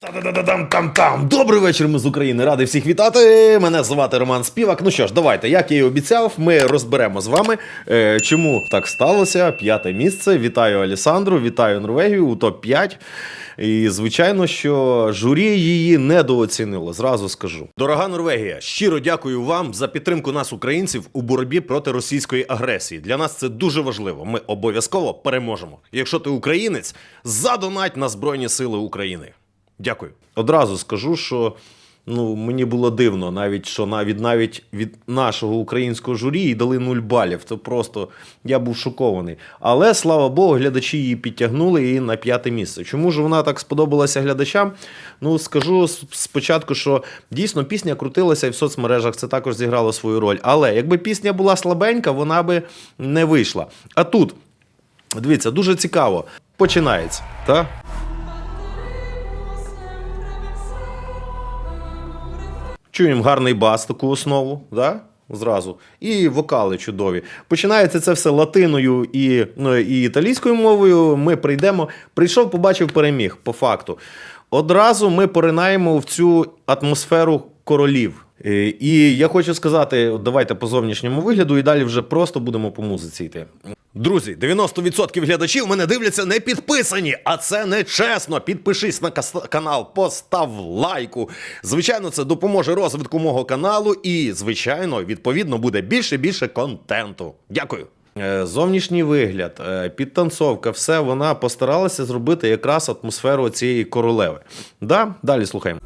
Там-там-там-там! Добрий вечір, ми з України. Радий всіх вітати. Мене звати Роман Співак. Ну що ж, давайте, як я і обіцяв, ми розберемо з вами, чому так сталося. 5-те місце. Вітаю Алісандру, вітаю Норвегію у топ-5. І, звичайно, що журі її недооцінило, зразу скажу. Дорога Норвегія, щиро дякую вам за підтримку нас, українців, у боротьбі проти російської агресії. Для нас це дуже важливо. Ми обов'язково переможемо. Якщо ти українець, задонать на Збройні Сили України. Дякую. Одразу скажу, що мені було дивно, навіть від нашого українського журі їй дали 0 балів. Це просто, я був шокований. Але, слава Богу, глядачі її підтягнули її на 5-те місце. Чому ж вона так сподобалася глядачам? Скажу спочатку, що дійсно пісня крутилася і в соцмережах, це також зіграло свою роль. Але якби пісня була слабенька, вона би не вийшла. А тут, дивіться, дуже цікаво. Починається, так? Чуємо гарний бас, таку основу, да? Зразу. І вокали чудові. Починається це все латиною і італійською мовою. Ми прийшов, побачив, переміг, по факту. Одразу ми поринаємо в цю атмосферу королів. І я хочу сказати, давайте по зовнішньому вигляду і далі вже просто будемо по музиці йти. Друзі, 90% глядачів мене дивляться не підписані, а це не чесно. Підпишись на канал, постав лайку. Звичайно, це допоможе розвитку мого каналу і, звичайно, відповідно, буде більше контенту. Дякую. Зовнішній вигляд, підтанцовка, все, вона постаралася зробити якраз атмосферу цієї королеви. Да? Далі слухаємо.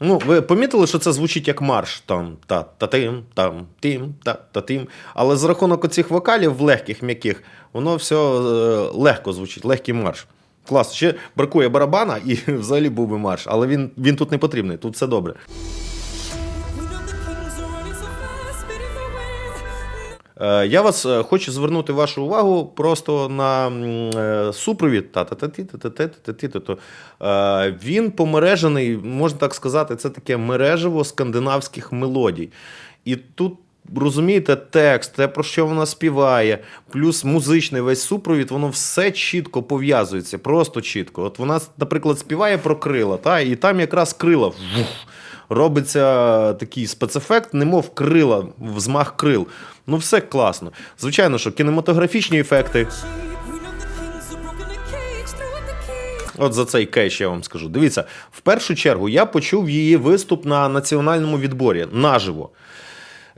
Ви помітили, що це звучить як марш? Там-та-та-тим, там-тім, та-та-тим. Але за рахунок оцих вокалів легких, м'яких, воно все легко звучить, легкий марш. Клас. Ще бракує барабана і взагалі був би марш. Але він тут не потрібний, тут все добре. Я вас хочу звернути вашу увагу просто на супровід. Він помережений, можна так сказати, це таке мережево скандинавських мелодій. І тут, розумієте, текст, те, про що вона співає, плюс музичний весь супровід, воно все чітко пов'язується, просто чітко. От вона, наприклад, співає про крила, і там якраз крила робиться такий спецефект, немов крила, взмах крил. Все класно. Звичайно, що кінематографічні ефекти. От за цей кейш я вам скажу. Дивіться, в першу чергу я почув її виступ на національному відборі, наживо.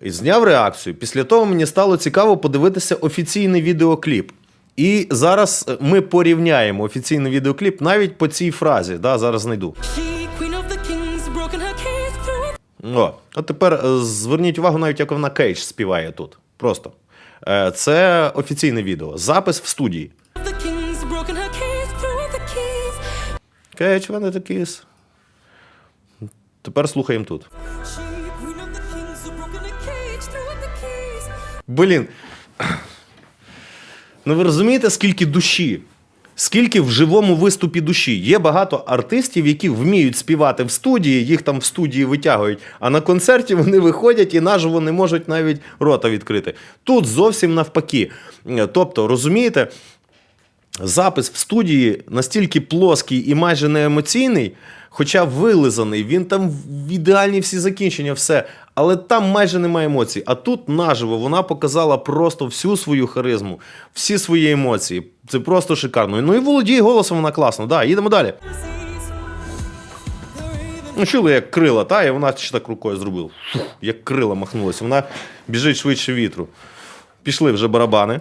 І зняв реакцію. Після того мені стало цікаво подивитися офіційний відеокліп. І зараз ми порівняємо офіційний відеокліп навіть по цій фразі. Зараз знайду. От тепер зверніть увагу навіть, як вона кейдж співає тут. Просто. Це офіційне відео. Запис в студії. Кейдж, вона такіс. Тепер слухаємо тут. Блін. Ви розумієте, скільки душі? Скільки в живому виступі душі. Є багато артистів, які вміють співати в студії, їх там в студії витягують, а на концерті вони виходять і наживо не можуть навіть рота відкрити. Тут зовсім навпаки. Тобто, розумієте, запис в студії настільки плоский і майже не емоційний, хоча вилизаний, він там в ідеальні всі закінчення, все, але там майже немає емоцій. А тут наживо вона показала просто всю свою харизму, всі свої емоції. Це просто шикарно. І володіє голосом вона класно. Їдемо далі. Чули, як крила, і вона ще так рукою зробила. Як крила махнулася. Вона біжить швидше вітру. Пішли вже барабани.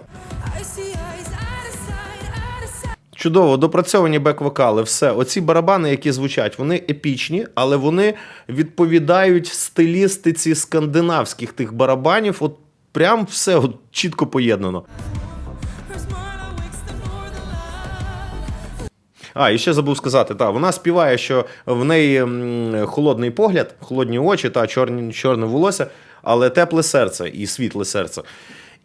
Чудово, допрацьовані бек-вокали, все. Оці барабани, які звучать, вони епічні, але вони відповідають стилістиці скандинавських тих барабанів. От прям все чітко поєднано. І ще забув сказати, вона співає, що в неї холодний погляд, холодні очі, чорне волосся, але тепле серце і світле серце.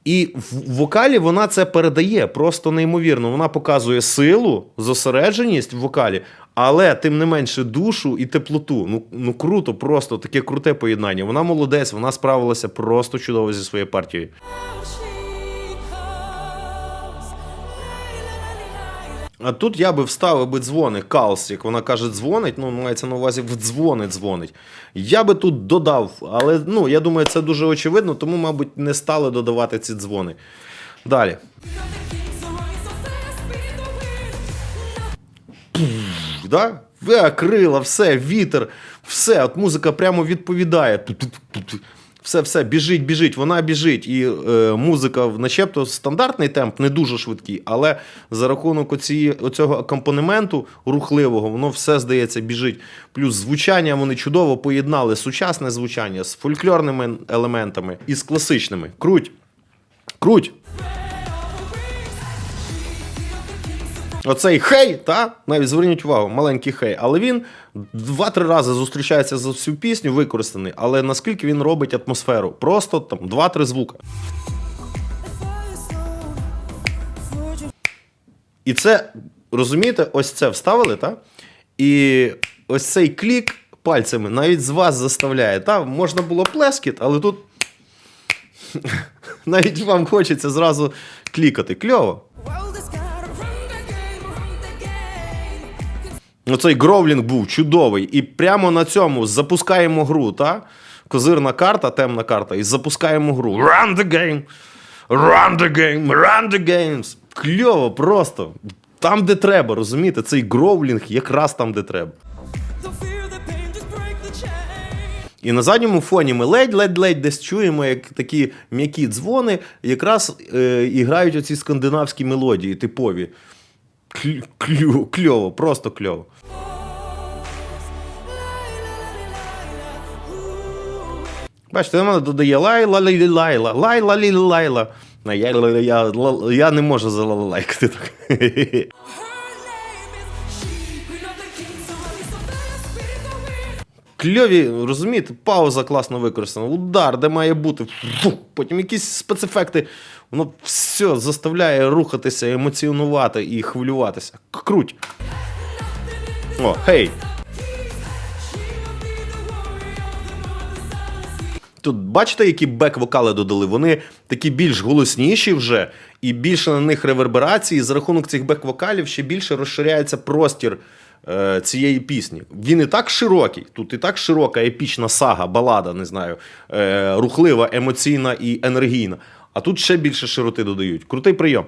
І в вокалі вона це передає просто неймовірно. Вона показує силу, зосередженість в вокалі, але тим не менше душу і теплоту. Круто, просто таке круте поєднання. Вона молодець, вона справилася просто чудово зі своєю партією. А тут я би вставив би дзвони, калс, як вона каже, дзвонить, ну, мається на увазі в дзвони дзвонить. Я би тут додав, але, ну, я думаю, це дуже очевидно, тому, мабуть, не стали додавати ці дзвони. Далі. Да? Крила, все, вітер, все, от музика прямо відповідає. Все, біжить, вона біжить. І музика, начебто, стандартний темп, не дуже швидкий, але за рахунок оцього акомпанементу рухливого, воно все, здається, біжить. Плюс звучання вони чудово поєднали, сучасне звучання з фольклорними елементами і з класичними. Круть! Круть! Оцей хей, та? Навіть зверніть увагу, маленький хей, але він 2-3 рази зустрічається за всю пісню, використаний, але наскільки він робить атмосферу? Просто там 2-3 звука. І це, розумієте, ось це вставили, та? І ось цей клік пальцями навіть з вас заставляє. Та? Можна було плескіт, але тут навіть вам хочеться зразу клікати. Кльово. Оцей гровлінг був чудовий. І прямо на цьому запускаємо гру, та? Козирна карта, темна карта, і запускаємо гру. Run the game! Run the game! Run the games! Кльово просто. Там, де треба, розумієте? Цей гровлінг якраз там, де треба. І на задньому фоні ми ледь-ледь десь чуємо, як такі м'які дзвони якраз і грають оці скандинавські мелодії типові. Кльово, просто кльово. Бачите, вона додає лайла-лі-лайла, лайла-лі-лайла. Я не можу залалайкати так. Кльові, розумієте, пауза класно використана, удар, де має бути, потім якісь спецефекти, воно все заставляє рухатися, емоціонувати і хвилюватися. Круть! О, хей! Тут бачите, які бек-вокали додали? Вони такі більш голосніші вже, і більше на них реверберації, і за рахунок цих бек-вокалів ще більше розширяється простір цієї пісні. Він і так широкий, тут і так широка епічна сага, балада, не знаю, рухлива, емоційна і енергійна. А тут ще більше широти додають. Крутий прийом.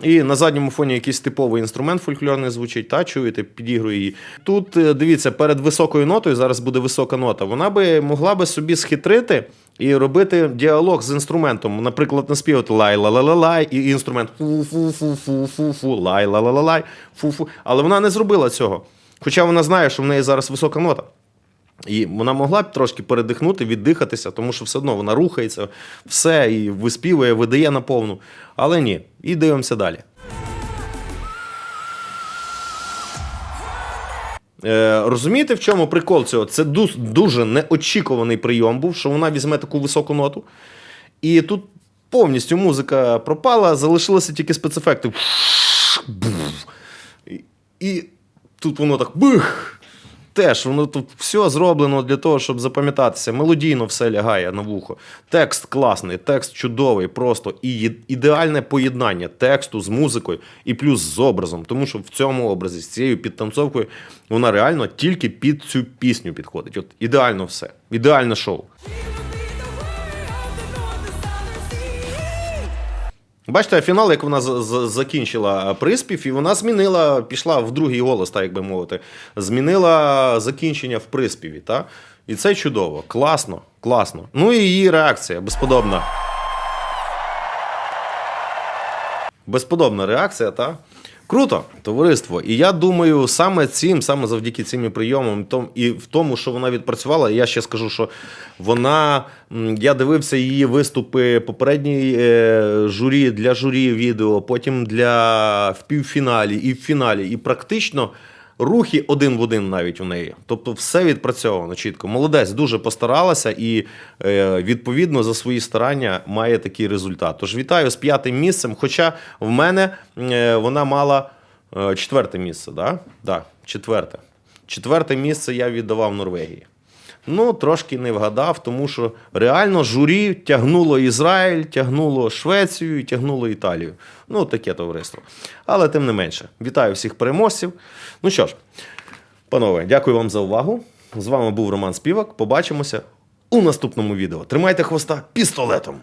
І на задньому фоні якийсь типовий інструмент фольклорний звучить, та, чуєте, підігрує її. Тут, дивіться, перед високою нотою, зараз буде висока нота, вона би могла би собі схитрити і робити діалог з інструментом. Наприклад, наспівати лай-ла-ла-ла-лай, і інструмент фу-фу-фу-фу-фу, лай-ла-ла-ла-лай, фу-фу. Але вона не зробила цього. Хоча вона знає, що в неї зараз висока нота. І вона могла б трошки передихнути, віддихатися, тому що все одно вона рухається, все, і виспівує, видає наповну. Але ні. І дивимося далі. Розумієте, в чому прикол цього? Це дуже неочікуваний прийом був, що вона візьме таку високу ноту. І тут повністю музика пропала, залишилися тільки спецефекти. І тут воно так бих. Теж, воно тут все зроблено для того, щоб запам'ятатися. Мелодійно все лягає на вухо. Текст класний, текст чудовий, просто. І ідеальне поєднання тексту з музикою і плюс з образом. Тому що в цьому образі, з цією підтанцовкою, вона реально тільки під цю пісню підходить. От ідеально все. Ідеальне шоу. Бачите, фінал, як вона закінчила приспів, і вона змінила, пішла в другий голос, так як би мовити, змінила закінчення в приспіві, та? І це чудово, класно, класно. Ну і її реакція, безподобна. Безподобна реакція, та? Круто, товариство. І я думаю, саме завдяки цим прийомам і в тому, що вона відпрацювала, я ще скажу, що вона, я дивився її виступи попередній журі, для журі відео, потім в півфіналі і в фіналі, і практично рухи один в один навіть у неї. Тобто все відпрацьовано чітко. Молодець, дуже постаралася і відповідно за свої старання має такий результат. Тож вітаю з 5-м місцем, хоча в мене вона мала 4-те місце, да? Да, 4-те. 4-те місце я віддавав Норвегії. Ну, трошки не вгадав, тому що реально журі тягнуло Ізраїль, тягнуло Швецію, тягнуло Італію. Ну, таке товариство. Але тим не менше, вітаю всіх переможців. Ну що ж, панове, дякую вам за увагу. З вами був Роман Співак. Побачимося у наступному відео. Тримайте хвоста пістолетом!